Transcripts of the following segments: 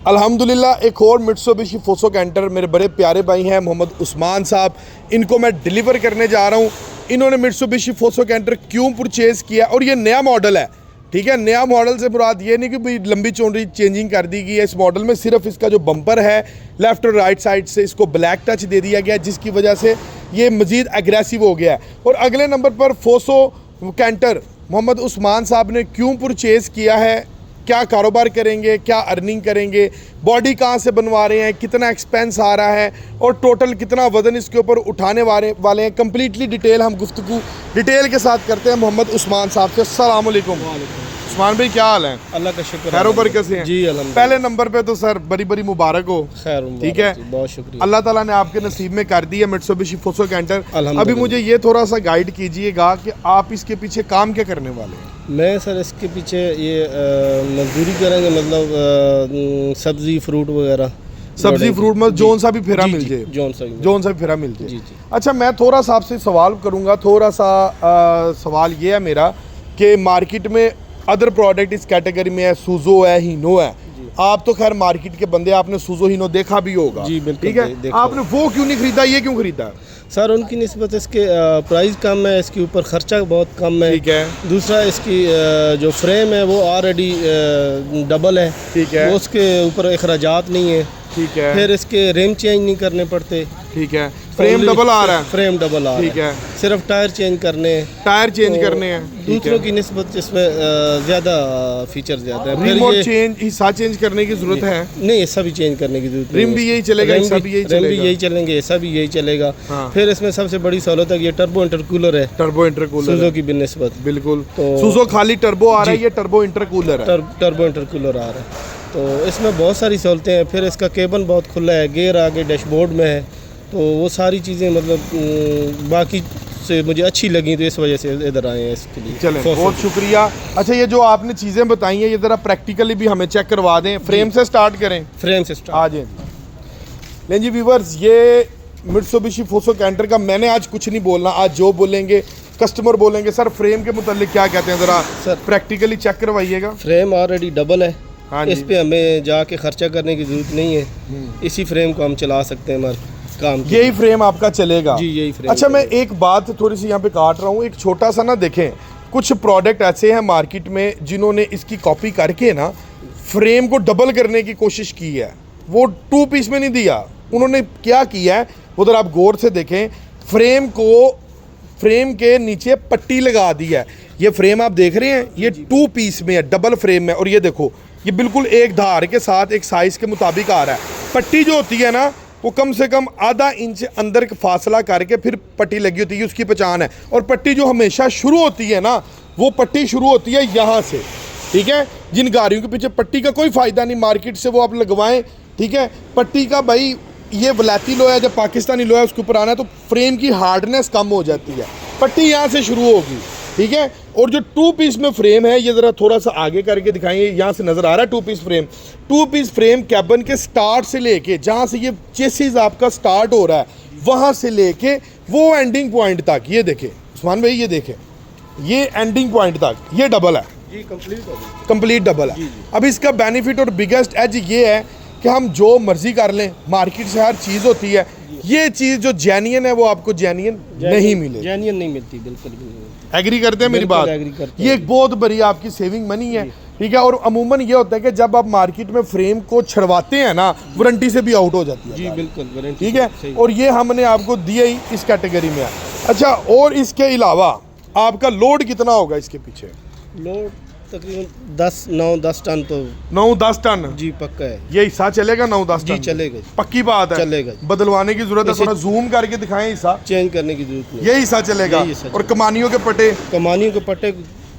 अल्हम्दुलिल्लाह एक और मित्सुबिशी फोसो कैंटर मेरे बड़े प्यारे भाई हैं मोहम्मद उस्मान साहब, इनको मैं डिलीवर करने जा रहा हूँ। इन्होंने मित्सुबिशी फोसो कैंटर क्यों परचेज़ किया और ये नया मॉडल है, ठीक है। नया मॉडल से मुराद ये नहीं कि भाई लंबी चौड़ी चेंजिंग कर दी गई है। इस मॉडल में सिर्फ इसका जो बम्पर है लेफ़्ट और राइट साइड से इसको ब्लैक टच दे दिया गया, जिसकी वजह से ये मज़ीद एग्रेसिव हो गया है। और अगले नंबर पर फोसो कैंटर मोहम्मद उस्मान साहब ने क्यों परचेज़ किया है, क्या कारोबार करेंगे, क्या अर्निंग करेंगे, बॉडी कहाँ से बनवा रहे हैं, कितना एक्सपेंस आ रहा है और टोटल कितना वज़न इसके ऊपर उठाने वाले हैं, कम्प्लीटली डिटेल हम गुफ्तगू डिटेल के साथ करते हैं मोहम्मद उस्मान साहब से। अस्सलाम वालेकुम उस्मान भाई, क्या हाल है? अल्लाह का शुक्र, खैरो बरकत से हैं जी अल्हम्दुलिल्लाह। पहले नंबर पे तो सर बड़ी बड़ी मुबारक हो, खैर ठीक है, बहुत शुक्रिया। अल्लाह ताला ने आपके नसीब में कर दी है मित्सुबिशी फोसो कैंटर। अल्हम्दुलिल्लाह। अभी मुझे ये थोड़ा सा गाइड कीजिएगा कि आप इसके पीछे काम क्या करने वाले हैं? मैं सर इसके पीछे ये मजदूरी करेंगे, मतलब सब्ज़ी फ्रूट वगैरह, सब्जी फ्रूट में जोन सा भी फेरा मिल जाए, जोन सा भी फेरा मिल जाए। जी। अच्छा, मैं थोड़ा सा आपसे सवाल करूंगा, थोड़ा सा सवाल ये है मेरा कि मार्केट में अदर प्रोडक्ट इस कैटेगरी में है, सूजो है, हीनो है। आप तो खैर मार्केट के बंदे, आपने सूजो हीनो देखा भी होगा, जी बिल्कुल, ठीक है। आपने वो क्यों नहीं खरीदा, ये क्यों खरीदा? सर उनकी निस्बत इसके प्राइस कम है, इसके ऊपर खर्चा बहुत कम है, ठीक है। दूसरा इसकी जो फ्रेम है वो ऑलरेडी डबल है, ठीक है। वो उसके ऊपर अखराजात नहीं है, ठीक है। फिर इसके रेम चेंज नहीं करने पड़ते, ठीक है। फ्रेम डबल आ रहा है, फ्रेम डबल आ रहा है, ठीक है। सिर्फ टायर चेंज करने, टायर चेंज तो करने हैं, दूसरों की निस्बत इसमें ज़्यादा फीचर ज़्यादा है। रिम और चेंज, हिस्सा चेंज करने की जरूरत है? नहीं, ऐसा भी चेंज करने की जरूरत नहीं। रिम भी यही चलेगा, हिस्सा भी यही चलेगा? रिम भी यही चलेंगे, ऐसा भी यही चलेगा। हाँ। फिर इसमें सबसे बड़ी सहूलत है, ये टर्बो इंटरकूलर है, टर्बो इंटरकूलर सूजो की बिनस्बत। बिल्कुल। तो सूजो खाली टर्बो आ रहा है, ये टर्बो इंटरकूलर है। टर्बो इंटरकूलर आ रहा है, तो इसमें बहुत सारी सहूलतें हैं। फिर इसका केबन बहुत खुला है, गियर आगे डैशबोर्ड में है, तो वो सारी चीज़ें मतलब बाकी से मुझे अच्छी लगी, तो इस वजह से इधर आए हैं इसके लिए। चलें, बहुत शुक्रिया। अच्छा, ये जो आपने चीज़ें बताई हैं ये ज़रा प्रैक्टिकली भी हमें चेक करवा दें। फ्रेम से स्टार्ट करें, फ्रेम से स्टार्ट। आ जाए। लें जी व्यूवर्स, ये मित्सुबिशी फोसो कैंटर का मैंने आज कुछ नहीं बोलना, आज जो बोलेंगे कस्टमर बोलेंगे। सर फ्रेम के मुतालिक क्या कहते हैं, ज़रा सर प्रैक्टिकली चेक करवाइएगा। फ्रेम ऑलरेडी डबल है, हाँ इस पे हमें जाके खर्चा करने की ज़रूरत नहीं है, इसी फ्रेम को हम चला सकते हैं हमारे काम के। यही फ्रेम आपका चलेगा? जी, यही फ्रेम। अच्छा, मैं एक बात थोड़ी सी यहाँ पे काट रहा हूँ, एक छोटा सा ना, देखें कुछ प्रोडक्ट ऐसे हैं मार्केट में जिन्होंने इसकी कॉपी करके ना फ्रेम को डबल करने की कोशिश की है, वो 2 पीस में नहीं दिया। उन्होंने क्या किया है उधर आप गौर से देखें, फ्रेम के नीचे पट्टी लगा दी है। ये फ्रेम आप देख रहे हैं, ये 2 पीस में है, डबल फ्रेम में, और ये देखो ये बिल्कुल एक धार के साथ एक साइज के मुताबिक आ रहा है। पट्टी जो होती है ना वो कम से कम आधा इंच अंदर का फासला करके फिर पट्टी लगी होती है, उसकी पहचान है। और पट्टी जो हमेशा शुरू होती है ना, वो पट्टी शुरू होती है यहाँ से, ठीक है। जिन गाड़ियों के पीछे पट्टी का कोई फ़ायदा नहीं, मार्केट से वो आप लगवाएं, ठीक है। पट्टी का भाई ये वलायती लोहा है, जब पाकिस्तानी लोहा है उसके ऊपर आना है तो फ्रेम की हार्डनेस कम हो जाती है। पट्टी यहाँ से शुरू होगी, ठीक है। और जो 2 पीस में फ्रेम है, ये ज़रा थोड़ा सा आगे करके दिखाएंगे, यहाँ से नज़र आ रहा है 2 पीस फ्रेम। 2 पीस फ्रेम कैबन के स्टार्ट से लेके, जहाँ से ये चेसिस आपका स्टार्ट हो रहा है, वहाँ से लेके वो एंडिंग पॉइंट तक, ये देखें उस्मान भाई, ये देखें, ये एंडिंग पॉइंट तक ये डबल है जी, कंप्लीट डबल है। अब इसका बेनिफिट और बिगेस्ट एज ये है कि हम जो मर्जी कर लें, मार्केट से हर चीज़ होती है, ये चीज़ जो जेन्युइन है वो आपको जेन्युइन नहीं मिलेगी, जेन्युइन नहीं मिलती, बिल्कुल भी नहीं। एग्री करते हैं मेरी बात? ये एक बहुत बड़ी आपकी सेविंग मनी है, ठीक है। और अमूमन ये होता है कि जब आप मार्केट में फ्रेम को छड़वाते हैं ना, वारंटी से भी आउट हो जाती है जी बिल्कुल, ठीक है। और ये हमने आपको दिया ही इस कैटेगरी में है। अच्छा, और इसके अलावा आपका लोड कितना होगा इसके पीछे? लोड तकरीबन 9-10 टन तो 9-10 टन जी पक्का है। ये हिस्सा चलेगा 9-10 जी टन? चलेगा, पक्की बात है, चलेगा। बदलवाने की जरूरत है, थोड़ा जूम करके दिखाएं हिस्सा, चेंज करने की जरूरत नहीं, ये हिस्सा चलेगा। यही हिस्सा और कमानियों के पट्टे, कमानियों के पट्टे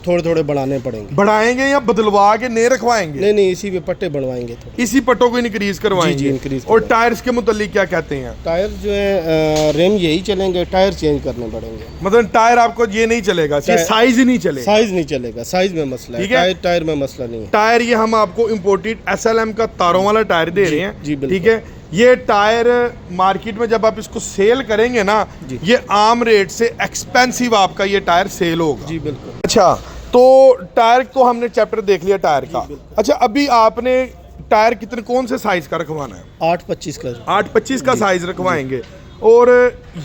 थोड़े थोड़े बढ़ाने पड़ेंगे। बढ़ाएंगे या बदलवा के नए रखवाएंगे? नहीं, इसी पे पट्टे बढ़वाएंगे, थोड़े इसी पट्टों को इंक्रीज करवाएंगे। जी, इंक्रीज। और टायर्स के मुतालिक क्या कहते हैं? टायर जो है रेम यही चलेंगे, टायर चेंज करने पड़ेंगे। मतलब टायर आपको ये नहीं चलेगा, ये साइज ही नहीं चलेगा? साइज नहीं चलेगा, साइज में मसला है, ठीक है। टायर में मसला नहीं है। टायर ये हम आपको इम्पोर्टेड SLM का तारों वाला टायर दे रहे हैं, जी, बिल्कुल। ठीक है। ये टायर मार्केट में जब आप इसको सेल करेंगे ना, ये आम रेट से एक्सपेंसिव आपका ये टायर सेल होगा। जी बिल्कुल। अच्छा, तो टायर को हमने चैप्टर देख लिया टायर का। अच्छा, अभी आपने टायर कितने कौन से साइज का रखवाना है? 8-25 का। 8-25 का साइज रखवाएंगे। और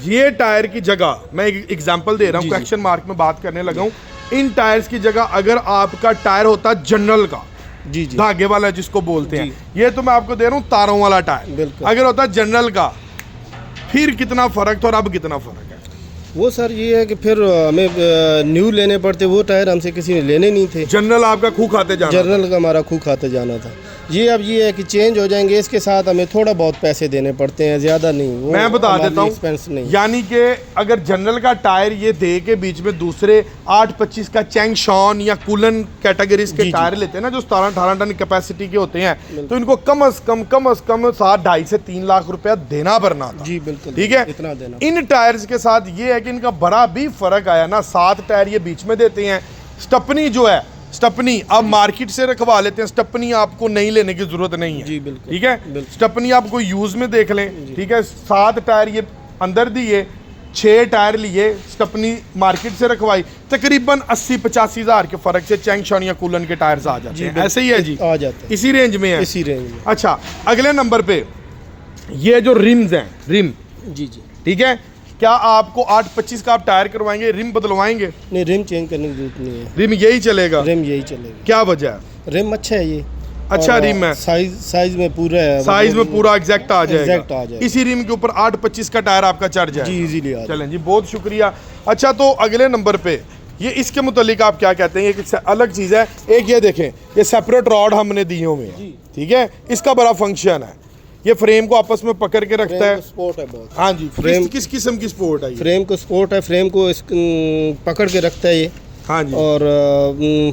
ये टायर की जगह मैं एक एग्जांपल दे रहा हूँ, क्वेश्चन मार्क में बात करने लगा हूँ। इन टायर्स की जगह अगर आपका टायर होता जनरल का, जी धागे वाला जिसको बोलते हैं, ये तो मैं आपको दे रहा हूँ तारों वाला टायर, अगर होता जनरल का, फिर कितना फर्क था और अब कितना फर्क है? वो सर ये है कि फिर हमें न्यू लेने पड़ते, वो टायर हमसे किसी ने लेने नहीं थे। जनरल आपका खूह खाते जाना, जनरल का हमारा खूह खाते जाना था। ये अब ये है कि चेंज हो जाएंगे, इसके साथ हमें थोड़ा बहुत पैसे देने पड़ते हैं, ज़्यादा नहीं। वो मैं बता देता हूँ, एक्सपेंस नहीं। यानी कि अगर जनरल का टायर ये दे के बीच में दूसरे 8-25 का चैंगशॉन या कूलन कैटेगरीज के टायर लेते हैं ना, जो 17-18 टन कैपेसिटी के होते हैं, तो इनको कम अज कम 2.5 से 3 लाख रुपया देना पड़ना था। जी बिल्कुल, ठीक है। इतना देना। इन टायर्स के साथ ये है कि इनका बड़ा भी फर्क आया ना, 7 टायर ये बीच में देते हैं। स्टपनी जो है, स्टपनी आप मार्केट से रखवा लेते हैं, स्टपनी आपको नहीं लेने की जरूरत नहीं है। जी बिल्कुल, ठीक है। स्टपनी आप कोई यूज में देख लें। ठीक है। 7 टायर ये अंदर दिए, 6 टायर लिए, स्टपनी मार्केट से रखवाई, तकरीबन 80-85 हज़ार के फर्क से चैंगशॉन या कूलन के टायर्स आ जाते हैं। ऐसे ही है जी, आ जाते हैं, इसी रेंज में है। इसी रेंज में। अच्छा, अगले नंबर पे ये जो रिम्स हैं, रिम, जी जी, ठीक है, क्या आपको 8-25 का आप टायर करवाएंगे, रिम बदलवाएंगे? नहीं, रिम चेंज करने की जरूरत नहीं है, रिम यही चलेगा? रिम यही चलेगा। क्या वजह है? रिम अच्छा है ये, अच्छा रिम है, साइज में पूरा है, साइज में पूरा एग्जैक्ट आ जाएगा। एग्जैक्ट आ जाएगा। इसी रिम के ऊपर 8-25 का टायर आपका चढ़ जाए जी, इजीली आ जाएगा। चलें जी, बहुत शुक्रिया। अच्छा, तो अगले नंबर पे ये इसके मुतालिक आप क्या कहते हैं? ये अलग चीज़ है। एक ये देखें, ये सेपरेट रॉड हमने दी हुई है, ठीक है, इसका बड़ा फंक्शन है। ये फ्रेम को आपस में पकड़ के रखता है, सपोर्ट है बहुत। हाँ जी। फ्रेम किस किस्म की सपोर्ट है? फ्रेम को सपोर्ट है, फ्रेम को पकड़ के रखता है ये, हाँ जी। और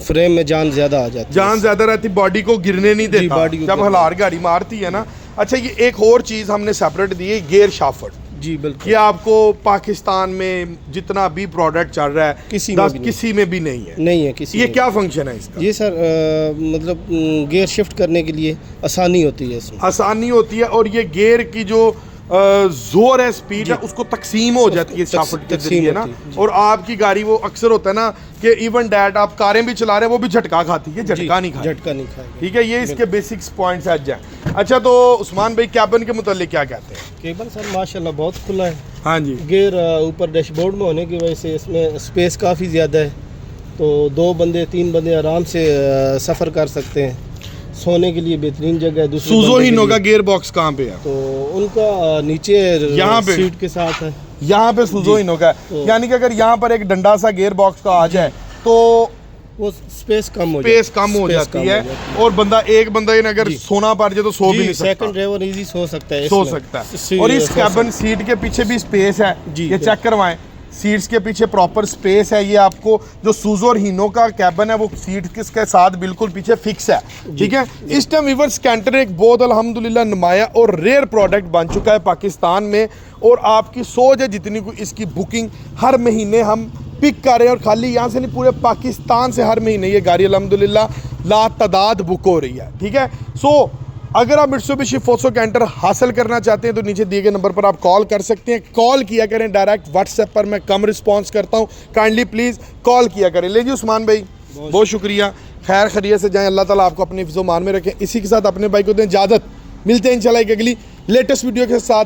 फ्रेम में जान ज्यादा आ जाती है, जान ज्यादा रहती, बॉडी को गिरने नहीं देता बॉडी को जब हलार गाड़ी मारती है ना। अच्छा, ये एक और चीज़ हमने सेपरेट दी है, गियर शाफ्ट। जी बिल्कुल। ये आपको पाकिस्तान में जितना भी प्रोडक्ट चल रहा है किसी में भी नहीं है, नहीं है किसी। ये क्या फंक्शन है इसका? ये सर मतलब गियर शिफ्ट करने के लिए आसानी होती है, इसमें आसानी होती है, और ये गियर की जो जोर है, स्पीड है, उसको तकसीम हो जाती है शाफ्ट के जरिए ना। और आपकी गाड़ी वो अक्सर होता है ना कि इवन डैट आप कारें भी चला रहे हैं, वो भी झटका खाती है, झटका नहीं खाएगी। ठीक है, ये इसके बेसिक्स पॉइंट्स हैं। अच्छा, तो उस्मान भाई कैबिन के मुतालिक क्या कहते हैं? केबल सर माशाल्लाह बहुत खुला है। हाँ जी। गियर ऊपर डैशबोर्ड में होने की वजह से इसमें स्पेस काफ़ी ज़्यादा है, तो 2 बंदे 3 बंदे आराम से सफ़र कर सकते हैं। सोने के लिए बेहतरीन जगह है। सूजो हीनो का गियर बॉक्स कहाँ पे है? तो उनका नीचे यहाँ पे सीट के साथ है, यहाँ पे सूजो हीनो का है। यानी कि अगर यहाँ पर एक डंडा सा गियर बॉक्स का आ जाए तो वो स्पेस कम हो जाती है, और एक बंदा अगर सोना पड़ जाए तो सो भी नहीं सकता। सेकंड ड्राइवर इजी सो सकता है, सो सकता है। और इस कैबिन सीट के पीछे भी स्पेस है, ये चेक करवाएं, सीट्स के पीछे प्रॉपर स्पेस है। ये आपको जो सूजो और हीनो का कैबिन है वो सीट के साथ बिल्कुल पीछे फिक्स है। ठीक है। इस टाइम वीवर्स कैंटर एक बहुत अल्हम्दुलिल्लाह नुमाया और रेयर प्रोडक्ट बन चुका है पाकिस्तान में, और आपकी सोच है जितनी को इसकी बुकिंग हर महीने हम पिक कर रहे हैं, और खाली यहाँ से नहीं पूरे पाकिस्तान से हर महीने ये गाड़ी अल्हम्दुलिल्लाह लातादाद बुक हो रही है। ठीक है। सो अगर आप मित्सुबिशी फोसो कैंटर हासिल करना चाहते हैं तो नीचे दिए गए नंबर पर आप कॉल कर सकते हैं। कॉल किया करें, डायरेक्ट व्हाट्सएप पर मैं कम रिस्पांस करता हूं, काइंडली प्लीज़ कॉल किया करें। ले जी उस्मान भाई, बहुत शुक्रिया, खैर खैरियत से जाएं, अल्लाह ताला आपको अपने हिफ्ज़ो मान में रखें। इसी के साथ अपने भाई को दें इजाज़त, मिलते हैं इंशाल्लाह एक अगली लेटेस्ट वीडियो के साथ।